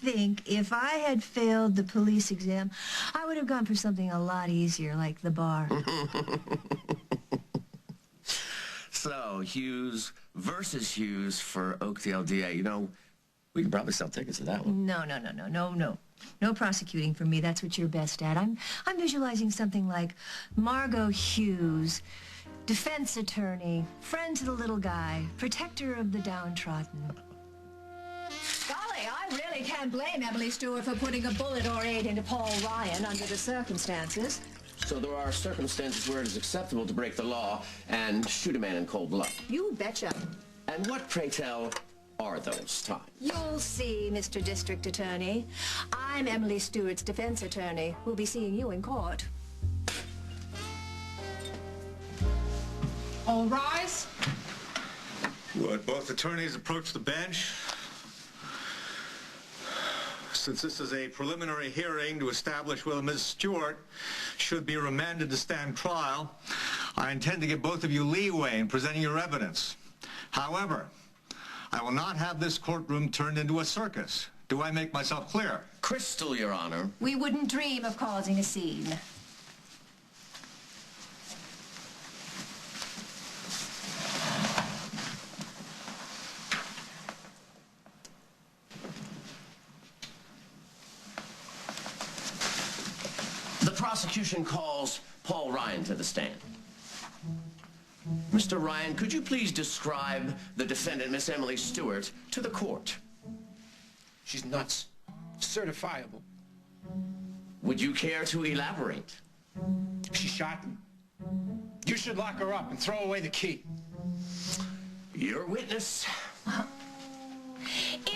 think if I had failed the police exam, I would have gone for something a lot easier, like the bar. So, Hughes versus Hughes for Oakdale DA. You know, we could probably sell tickets to that one. No. No prosecuting for me. That's what you're best at. I'm visualizing something like Margo Hughes, defense attorney, friend to the little guy, protector of the downtrodden. Golly, I really can't blame Emily Stewart for putting a bullet or 8 into Paul Ryan under the circumstances. So there are circumstances where it is acceptable to break the law and shoot a man in cold blood. You betcha. And what, pray tell, are those times? You'll see, Mr. District Attorney. I'm Emily Stewart's defense attorney. We'll be seeing you in court. All rise. Would both attorneys approach the bench? Since this is a preliminary hearing to establish whether Ms. Stewart should be remanded to stand trial, I intend to give both of you leeway in presenting your evidence. However, I will not have this courtroom turned into a circus. Do I make myself clear? Crystal, Your Honor. We wouldn't dream of causing a scene. The prosecution calls Paul Ryan to the stand. Mr. Ryan, could you please describe the defendant, Miss Emily Stewart, to the court? She's nuts. Certifiable. Would you care to elaborate? She shot me. You should lock her up and throw away the key. Your witness.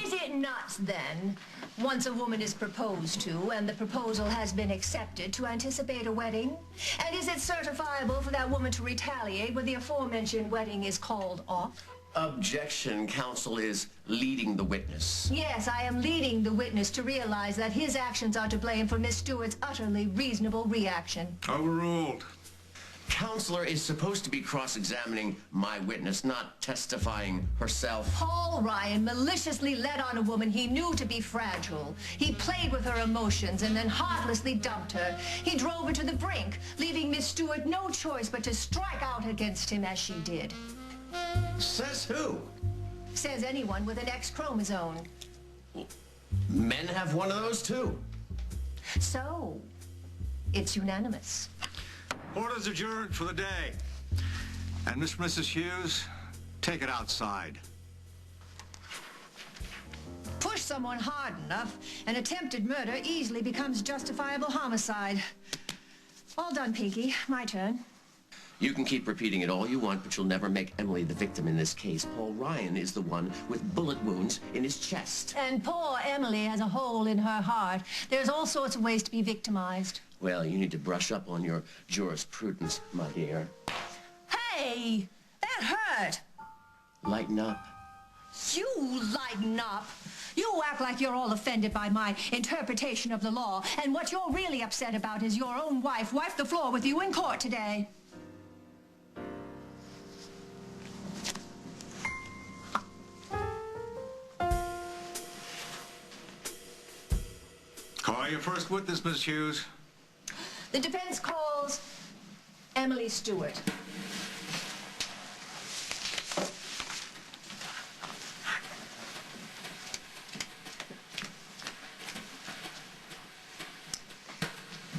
Is it nuts, then, once a woman is proposed to and the proposal has been accepted, to anticipate a wedding? And is it certifiable for that woman to retaliate when the aforementioned wedding is called off? Objection. Counsel is leading the witness. Yes, I am leading the witness to realize that his actions are to blame for Miss Stewart's utterly reasonable reaction. Overruled. Counselor is supposed to be cross-examining my witness, not testifying herself. Paul Ryan maliciously led on a woman he knew to be fragile. He played with her emotions and then heartlessly dumped her. He drove her to the brink, leaving Miss Stewart no choice but to strike out against him as she did. Says who? Says anyone with an X chromosome. Men have one of those, too. So, it's unanimous. Court is adjourned for the day. And Mr. and Mrs. Hughes, take it outside. Push someone hard enough, and attempted murder easily becomes justifiable homicide. All done, Pinky. My turn. You can keep repeating it all you want, but you'll never make Emily the victim in this case. Paul Ryan is the one with bullet wounds in his chest. And poor Emily has a hole in her heart. There's all sorts of ways to be victimized. Well, you need to brush up on your jurisprudence, my dear. Hey! That hurt! Lighten up. You lighten up. You act like you're all offended by my interpretation of the law, and what you're really upset about is your own wife wiped the floor with you in court today. Call your first witness, Miss Hughes. The defense calls Emily Stewart.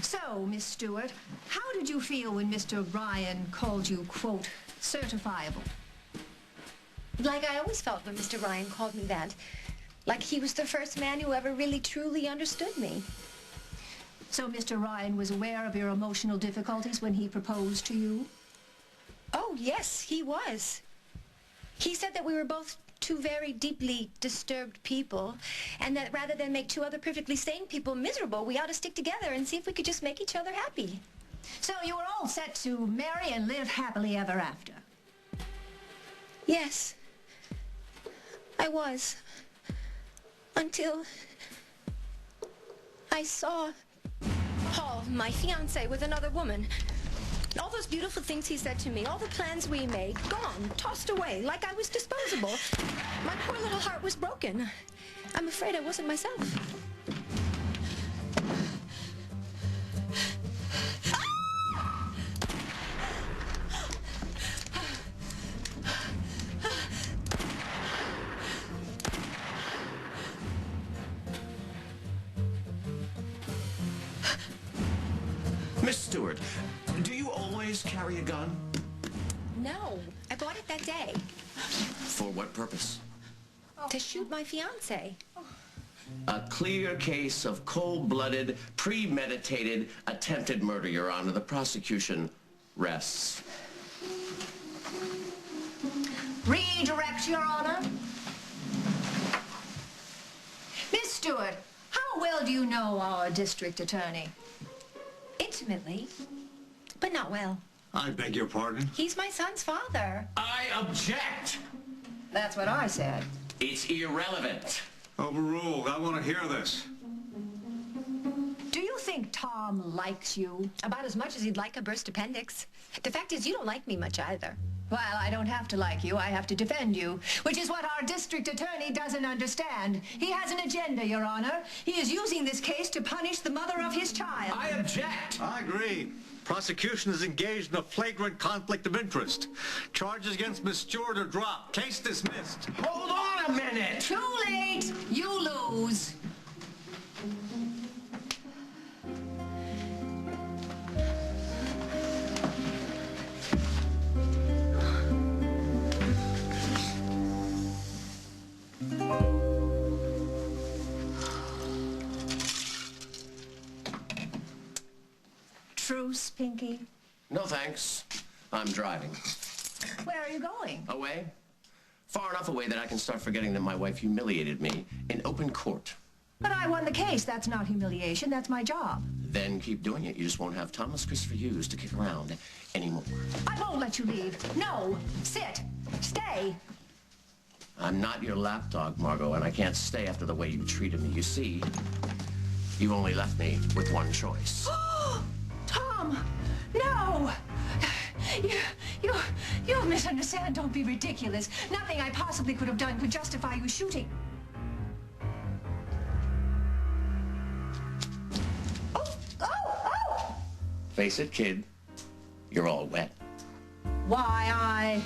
So, Miss Stewart, how did you feel when Mr. Ryan called you, quote, certifiable? Like I always felt when Mr. Ryan called me that. Like he was the first man who ever really truly understood me. So Mr. Ryan was aware of your emotional difficulties when he proposed to you? Oh, yes, he was. He said that we were both two very deeply disturbed people, and that rather than make two other perfectly sane people miserable, we ought to stick together and see if we could just make each other happy. So you were all set to marry and live happily ever after? Yes, I was. Until I saw Paul, my fiancé, with another woman. All those beautiful things he said to me, all the plans we made, gone, tossed away, like I was disposable. My poor little heart was broken. I'm afraid I wasn't myself. carry a gun? No, I bought it that day For what purpose? to shoot my fiancé. A clear case of cold-blooded, premeditated, attempted murder, Your Honor. The prosecution rests. Redirect, Your Honor. Miss Stewart, how well do you know our district attorney? Intimately, but not well. I beg your pardon? He's my son's father. I object! That's what I said. It's irrelevant. Overruled. I want to hear this. Do you think Tom likes you? About as much as he'd like a burst appendix. The fact is, you don't like me much either. Well, I don't have to like you. I have to defend you, which is what our district attorney doesn't understand. He has an agenda, Your Honor. He is using this case to punish the mother of his child. I object! I agree. Prosecution is engaged in a flagrant conflict of interest. Charges against Miss Stewart are dropped. Case dismissed. Hold on a minute! Too late. You lose. Truce, Pinky. No thanks. I'm driving. Where are you going? Away? Far enough away that I can start forgetting that my wife humiliated me in open court. But I won the case. That's not humiliation. That's my job. Then keep doing it. You just won't have Thomas Christopher Hughes to kick around anymore. I won't let you leave. No. Sit. Stay. I'm not your lapdog, Margo, and I can't stay after the way you treated me. You see, you only left me with one choice. Tom! No! You misunderstand. Don't be ridiculous. Nothing I possibly could have done could justify you shooting. Oh! Face it, kid. You're all wet. Why,